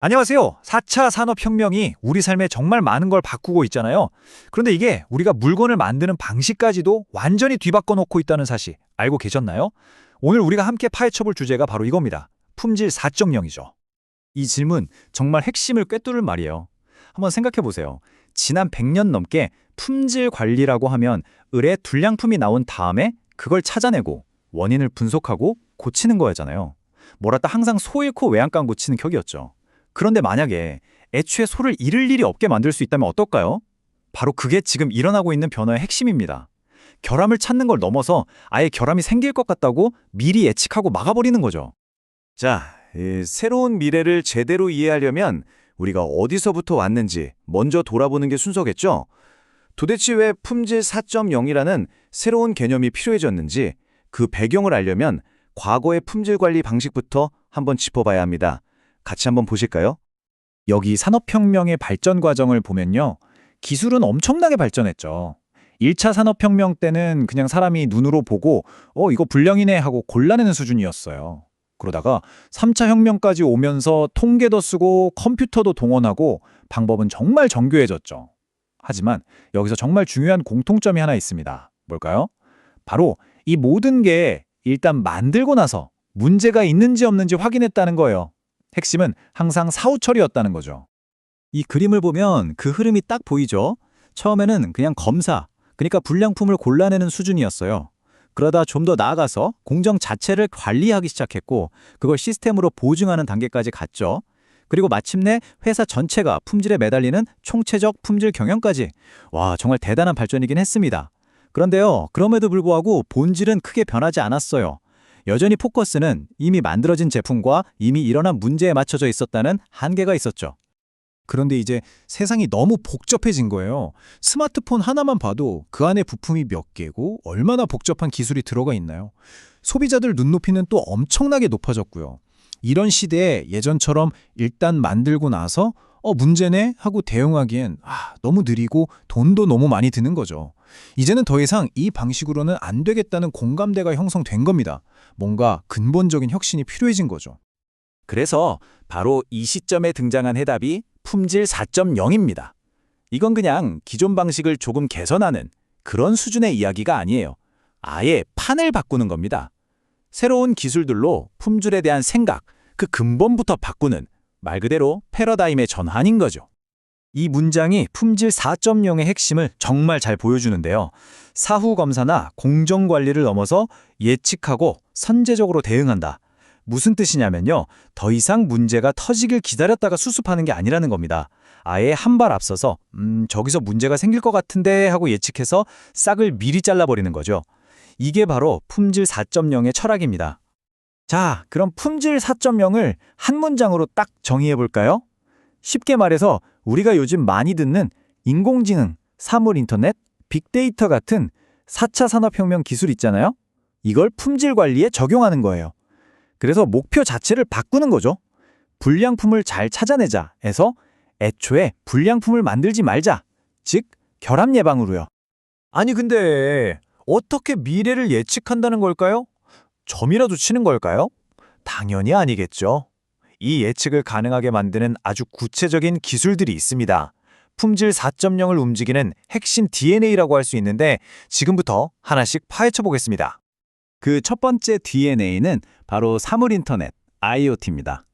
안녕하세요. 4차 산업혁명이 우리 삶에 정말 많은 걸 바꾸고 있잖아요. 그런데 이게 우리가 물건을 만드는 방식까지도 완전히 뒤바꿔 놓고 있다는 사실 알고 계셨나요? 오늘 우리가 함께 파헤쳐볼 주제가 바로 이겁니다. 품질 4.0이죠. 이 질문 정말 핵심을 꿰뚫을 말이에요. 한번 생각해 보세요. 지난 100년 넘게 품질 관리라고 하면 을의 불량품이 나온 다음에 그걸 찾아내고 원인을 분석하고 고치는 거였잖아요. 뭐랄까 항상 소 잃고 외양간 고치는 격이었죠. 그런데 만약에 애초에 소를 잃을 일이 없게 만들 수 있다면 어떨까요? 바로 그게 지금 일어나고 있는 변화의 핵심입니다. 결함을 찾는 걸 넘어서 아예 결함이 생길 것 같다고 미리 예측하고 막아버리는 거죠. 자, 새로운 미래를 제대로 이해하려면 우리가 어디서부터 왔는지 먼저 돌아보는 게 순서겠죠? 도대체 왜 품질 4.0이라는 새로운 개념이 필요해졌는지 그 배경을 알려면 과거의 품질 관리 방식부터 한번 짚어봐야 합니다. 같이 한번 보실까요? 여기 산업혁명의 발전 과정을 보면요. 기술은 엄청나게 발전했죠. 1차 산업혁명 때는 그냥 사람이 눈으로 보고 이거 불량이네 하고 골라내는 수준이었어요. 그러다가 3차 혁명까지 오면서 통계도 쓰고 컴퓨터도 동원하고 방법은 정말 정교해졌죠. 하지만 여기서 정말 중요한 공통점이 하나 있습니다. 뭘까요? 바로 이 모든 게 일단 만들고 나서 문제가 있는지 없는지 확인했다는 거예요. 핵심은 항상 사후 처리였다는 거죠. 이 그림을 보면 그 흐름이 딱 보이죠? 처음에는 그냥 검사, 그러니까 불량품을 골라내는 수준이었어요. 그러다 좀 더 나아가서 공정 자체를 관리하기 시작했고 그걸 시스템으로 보증하는 단계까지 갔죠. 그리고 마침내 회사 전체가 품질에 매달리는 총체적 품질 경영까지. 와, 정말 대단한 발전이긴 했습니다. 그런데요, 그럼에도 불구하고 본질은 크게 변하지 않았어요. 여전히 포커스는 이미 만들어진 제품과 이미 일어난 문제에 맞춰져 있었다는 한계가 있었죠. 그런데 이제 세상이 너무 복잡해진 거예요. 스마트폰 하나만 봐도 그 안에 부품이 몇 개고 얼마나 복잡한 기술이 들어가 있나요? 소비자들 눈높이는 또 엄청나게 높아졌고요. 이런 시대에 예전처럼 일단 만들고 나서 문제네 하고 대응하기엔 너무 느리고 돈도 너무 많이 드는 거죠. 이제는 더 이상 이 방식으로는 안 되겠다는 공감대가 형성된 겁니다. 뭔가 근본적인 혁신이 필요해진 거죠. 그래서 바로 이 시점에 등장한 해답이 품질 4.0입니다. 이건 그냥 기존 방식을 조금 개선하는 그런 수준의 이야기가 아니에요. 아예 판을 바꾸는 겁니다. 새로운 기술들로 품질에 대한 생각, 그 근본부터 바꾸는 말 그대로 패러다임의 전환인 거죠. 이 문장이 품질 4.0의 핵심을 정말 잘 보여주는데요. 사후 검사나 공정 관리를 넘어서 예측하고 선제적으로 대응한다. 무슨 뜻이냐면요. 더 이상 문제가 터지길 기다렸다가 수습하는 게 아니라는 겁니다. 아예 한 발 앞서서 저기서 문제가 생길 것 같은데 하고 예측해서 싹을 미리 잘라버리는 거죠. 이게 바로 품질 4.0의 철학입니다. 자, 그럼 품질 4.0을 한 문장으로 딱 정의해 볼까요? 쉽게 말해서 우리가 요즘 많이 듣는 인공지능, 사물인터넷, 빅데이터 같은 4차 산업혁명 기술 있잖아요. 이걸 품질 관리에 적용하는 거예요. 그래서 목표 자체를 바꾸는 거죠. 불량품을 잘 찾아내자 해서 애초에 불량품을 만들지 말자. 즉, 결함 예방으로요. 아니 근데 어떻게 미래를 예측한다는 걸까요? 점이라도 치는 걸까요? 당연히 아니겠죠. 이 예측을 가능하게 만드는 아주 구체적인 기술들이 있습니다. 품질 4.0을 움직이는 핵심 DNA라고 할 수 있는데 지금부터 하나씩 파헤쳐 보겠습니다. 그 첫 번째 DNA는 바로 사물인터넷, IoT입니다.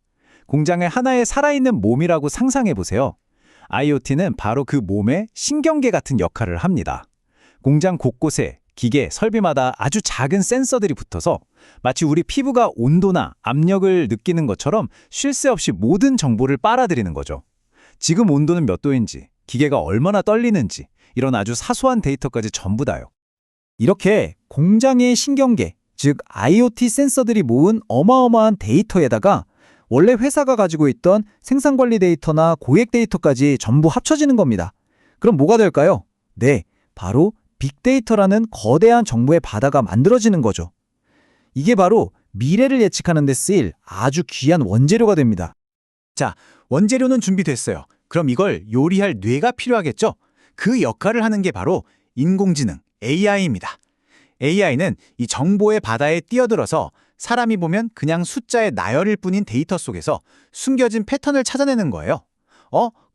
공장의 하나의 살아있는 몸이라고 상상해 보세요. IoT는 바로 그 몸의 신경계 같은 역할을 합니다. 공장 곳곳에 기계, 설비마다 아주 작은 센서들이 붙어서 마치 우리 피부가 온도나 압력을 느끼는 것처럼 쉴 새 없이 모든 정보를 빨아들이는 거죠. 지금 온도는 몇 도인지, 기계가 얼마나 떨리는지 이런 아주 사소한 데이터까지 전부 다요. 이렇게 공장의 신경계, 즉 IoT 센서들이 모은 어마어마한 데이터에다가 원래 회사가 가지고 있던 생산관리 데이터나 고객 데이터까지 전부 합쳐지는 겁니다. 그럼 뭐가 될까요? 네, 바로 빅데이터라는 거대한 정보의 바다가 만들어지는 거죠. 이게 바로 미래를 예측하는 데 쓰일 아주 귀한 원재료가 됩니다. 자, 원재료는 준비됐어요. 그럼 이걸 요리할 뇌가 필요하겠죠? 그 역할을 하는 게 바로 인공지능, AI입니다. AI는 이 정보의 바다에 뛰어들어서 사람이 보면 그냥 숫자의 나열일 뿐인 데이터 속에서 숨겨진 패턴을 찾아내는 거예요.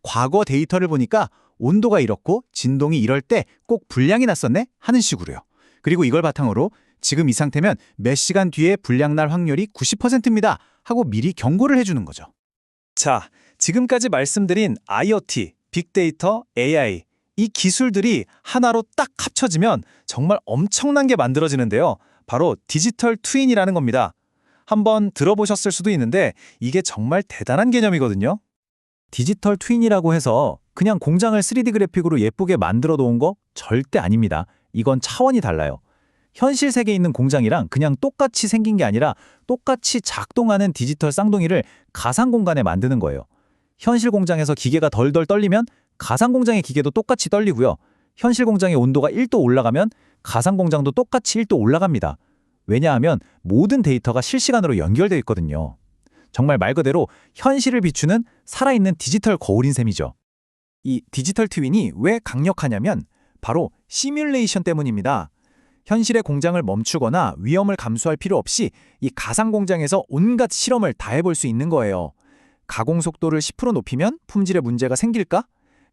과거 데이터를 보니까 온도가 이렇고 진동이 이럴 때 꼭 불량이 났었네? 하는 식으로요. 그리고 이걸 바탕으로 지금 이 상태면 몇 시간 뒤에 불량 날 확률이 90%입니다. 하고 미리 경고를 해주는 거죠. 자, 지금까지 말씀드린 IoT, 빅데이터, AI 이 기술들이 하나로 딱 합쳐지면 정말 엄청난 게 만들어지는데요. 바로 디지털 트윈이라는 겁니다. 한번 들어보셨을 수도 있는데 이게 정말 대단한 개념이거든요. 디지털 트윈이라고 해서 그냥 공장을 3D 그래픽으로 예쁘게 만들어 놓은 거 절대 아닙니다. 이건 차원이 달라요. 현실 세계에 있는 공장이랑 그냥 똑같이 생긴 게 아니라 똑같이 작동하는 디지털 쌍둥이를 가상 공간에 만드는 거예요. 현실 공장에서 기계가 덜덜 떨리면 가상 공장의 기계도 똑같이 떨리고요. 현실 공장의 온도가 1도 올라가면 가상 공장도 똑같이 1도 올라갑니다. 왜냐하면 모든 데이터가 실시간으로 연결되어 있거든요. 정말 말 그대로 현실을 비추는 살아있는 디지털 거울인 셈이죠. 이 디지털 트윈이 왜 강력하냐면 바로 시뮬레이션 때문입니다. 현실의 공장을 멈추거나 위험을 감수할 필요 없이 이 가상 공장에서 온갖 실험을 다 해볼 수 있는 거예요. 가공 속도를 10% 높이면 품질에 문제가 생길까?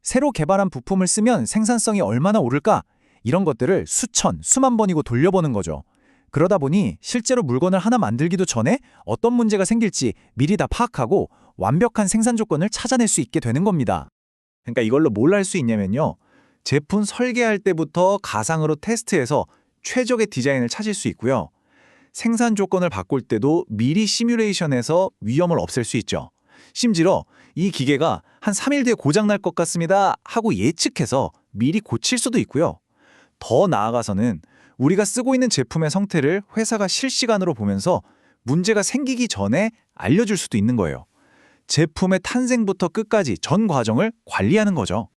새로 개발한 부품을 쓰면 생산성이 얼마나 오를까? 이런 것들을 수천, 수만 번이고 돌려보는 거죠. 그러다 보니 실제로 물건을 하나 만들기도 전에 어떤 문제가 생길지 미리 다 파악하고 완벽한 생산 조건을 찾아낼 수 있게 되는 겁니다. 그러니까 이걸로 뭘 할 수 있냐면요. 제품 설계할 때부터 가상으로 테스트해서 최적의 디자인을 찾을 수 있고요. 생산 조건을 바꿀 때도 미리 시뮬레이션해서 위험을 없앨 수 있죠. 심지어 이 기계가 한 3일 뒤에 고장날 것 같습니다 하고 예측해서 미리 고칠 수도 있고요. 더 나아가서는 우리가 쓰고 있는 제품의 상태를 회사가 실시간으로 보면서 문제가 생기기 전에 알려줄 수도 있는 거예요. 제품의 탄생부터 끝까지 전 과정을 관리하는 거죠.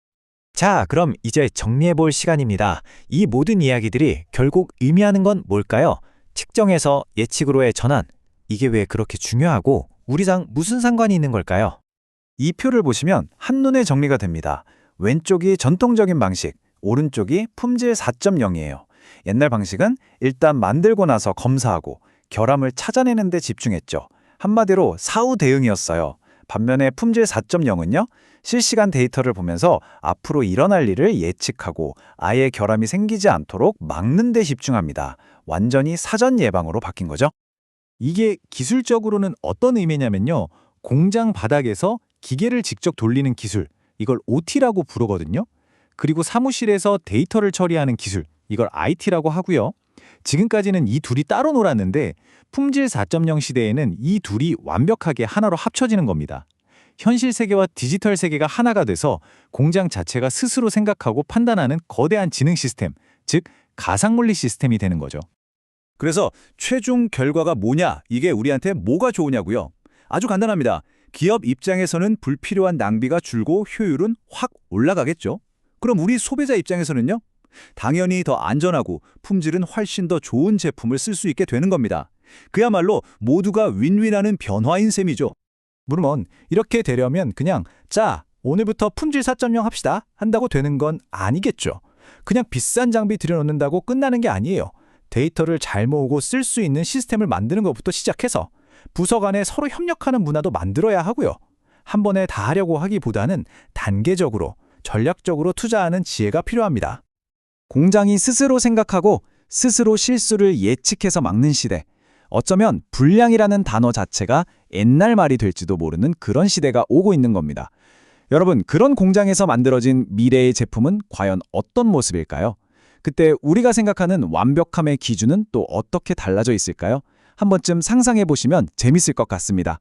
자, 그럼 이제 정리해볼 시간입니다. 이 모든 이야기들이 결국 의미하는 건 뭘까요? 측정에서 예측으로의 전환. 이게 왜 그렇게 중요하고 우리랑 무슨 상관이 있는 걸까요? 이 표를 보시면 한눈에 정리가 됩니다. 왼쪽이 전통적인 방식, 오른쪽이 품질 4.0이에요. 옛날 방식은 일단 만들고 나서 검사하고 결함을 찾아내는 데 집중했죠. 한마디로 사후 대응이었어요. 반면에 품질 4.0은요. 실시간 데이터를 보면서 앞으로 일어날 일을 예측하고 아예 결함이 생기지 않도록 막는 데 집중합니다. 완전히 사전 예방으로 바뀐 거죠. 이게 기술적으로는 어떤 의미냐면요. 공장 바닥에서 기계를 직접 돌리는 기술, 이걸 OT라고 부르거든요. 그리고 사무실에서 데이터를 처리하는 기술, 이걸 IT라고 하고요. 지금까지는 이 둘이 따로 놀았는데 품질 4.0 시대에는 이 둘이 완벽하게 하나로 합쳐지는 겁니다. 현실 세계와 디지털 세계가 하나가 돼서 공장 자체가 스스로 생각하고 판단하는 거대한 지능 시스템, 즉 가상물리 시스템이 되는 거죠. 그래서 최종 결과가 뭐냐? 이게 우리한테 뭐가 좋으냐고요? 아주 간단합니다. 기업 입장에서는 불필요한 낭비가 줄고 효율은 확 올라가겠죠. 그럼 우리 소비자 입장에서는요? 당연히 더 안전하고 품질은 훨씬 더 좋은 제품을 쓸 수 있게 되는 겁니다. 그야말로 모두가 윈윈하는 변화인 셈이죠. 물론 이렇게 되려면 그냥 자, 오늘부터 품질 4.0 합시다 한다고 되는 건 아니겠죠. 그냥 비싼 장비 들여놓는다고 끝나는 게 아니에요. 데이터를 잘 모으고 쓸 수 있는 시스템을 만드는 것부터 시작해서 부서 간에 서로 협력하는 문화도 만들어야 하고요. 한 번에 다 하려고 하기보다는 단계적으로, 전략적으로 투자하는 지혜가 필요합니다. 공장이 스스로 생각하고 스스로 실수를 예측해서 막는 시대. 어쩌면 불량이라는 단어 자체가 옛날 말이 될지도 모르는 그런 시대가 오고 있는 겁니다. 여러분, 그런 공장에서 만들어진 미래의 제품은 과연 어떤 모습일까요? 그때 우리가 생각하는 완벽함의 기준은 또 어떻게 달라져 있을까요? 한 번쯤 상상해 보시면 재밌을 것 같습니다.